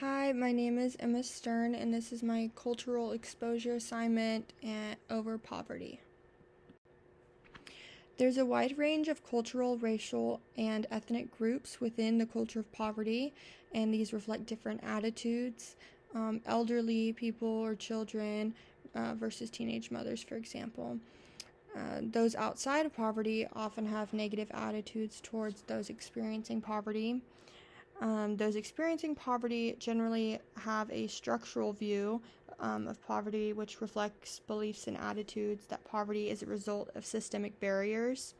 Hi, my name is Emma Stern, and this is my cultural exposure assignment over poverty. There's a wide range of cultural, racial, and ethnic groups within the culture of poverty, and these reflect different attitudes. Elderly people or children versus teenage mothers, for example. Those outside of poverty often have negative attitudes towards those experiencing poverty. Those experiencing poverty generally have a structural view of poverty, which reflects beliefs and attitudes that poverty is a result of systemic barriers.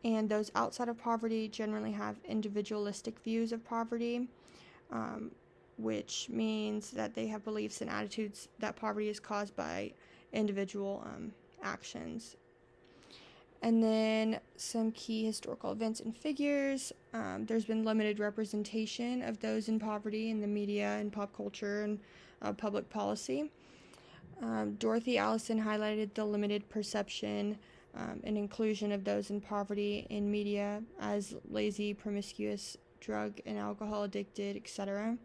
And those outside of poverty generally have individualistic views of poverty, which means that they have beliefs and attitudes that poverty is caused by individual actions. And then some key historical events and figures. There's been limited representation of those in poverty in the media and pop culture and public policy. Dorothy Allison highlighted the limited perception and inclusion of those in poverty in media as lazy, promiscuous, drug and alcohol addicted, etc.,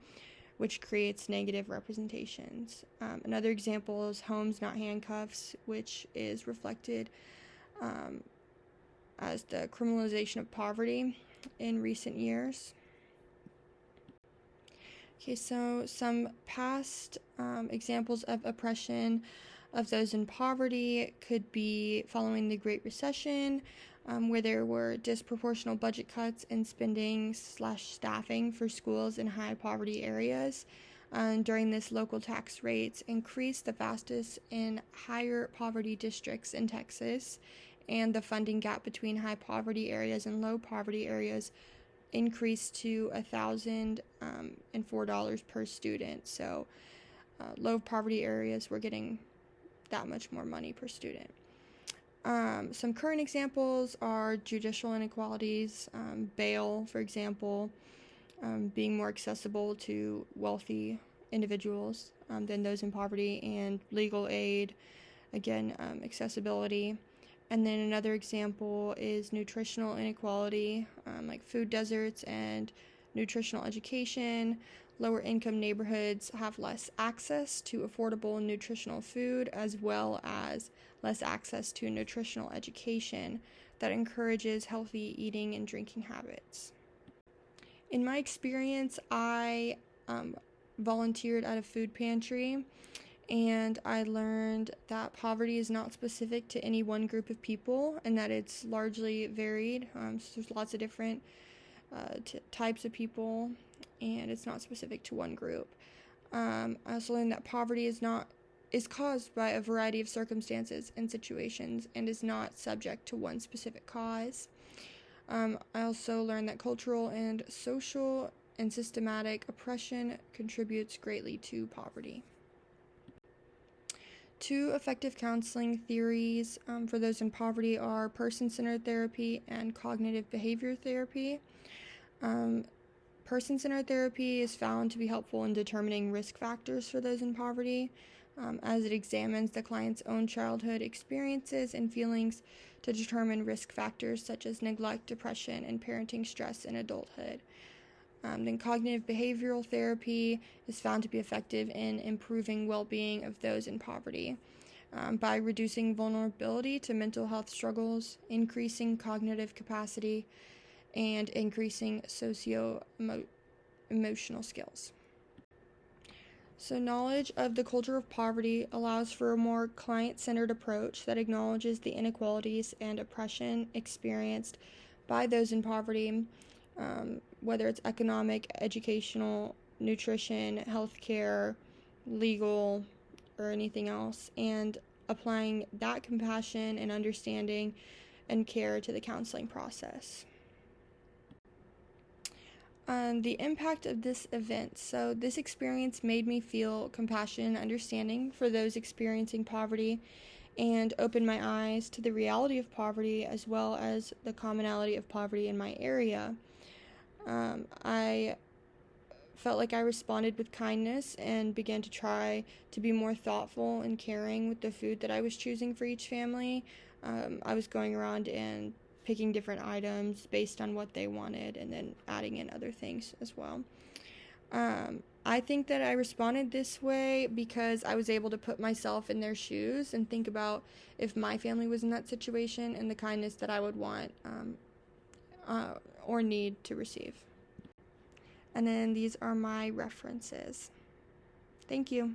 which creates negative representations. Another example is Homes Not Handcuffs, which is reflected as the criminalization of poverty in recent years. Okay, so some past examples of oppression of those in poverty could be following the Great Recession, where there were disproportional budget cuts and spending/staffing for schools in high poverty areas. During this, local tax rates increased the fastest in higher poverty districts in Texas, and the funding gap between high poverty areas and low poverty areas increased to $1,004 per student. So low poverty areas were getting that much more money per student. Some current examples are judicial inequalities, bail, for example, being more accessible to wealthy individuals than those in poverty, and legal aid, again, accessibility. And then another example is nutritional inequality, like food deserts and nutritional education. Lower income neighborhoods have less access to affordable nutritional food, as well as less access to nutritional education that encourages healthy eating and drinking habits. In my experience, I volunteered at a food pantry, and I learned that poverty is not specific to any one group of people, and that it's largely varied. So there's lots of different types of people, and it's not specific to one group. I also learned that poverty is caused by a variety of circumstances and situations, and is not subject to one specific cause. I also learned that cultural and social and systematic oppression contributes greatly to poverty. Two effective counseling theories for those in poverty are person-centered therapy and cognitive behavior therapy. Person-centered therapy is found to be helpful in determining risk factors for those in poverty, as it examines the client's own childhood experiences and feelings to determine risk factors such as neglect, depression, and parenting stress in adulthood. Then cognitive behavioral therapy is found to be effective in improving well-being of those in poverty by reducing vulnerability to mental health struggles, increasing cognitive capacity, and increasing socio-emotional skills. So knowledge of the culture of poverty allows for a more client-centered approach that acknowledges the inequalities and oppression experienced by those in poverty, whether it's economic, educational, nutrition, healthcare, legal, or anything else, and applying that compassion and understanding and care to the counseling process. The impact of this event. So this experience made me feel compassion and understanding for those experiencing poverty, and opened my eyes to the reality of poverty as well as the commonality of poverty in my area. I felt like I responded with kindness and began to try to be more thoughtful and caring with the food that I was choosing for each family. I was going around and picking different items based on what they wanted, and then adding in other things as well. I think that I responded this way because I was able to put myself in their shoes and think about if my family was in that situation and the kindness that I would want or need to receive. And then these are my references. Thank you.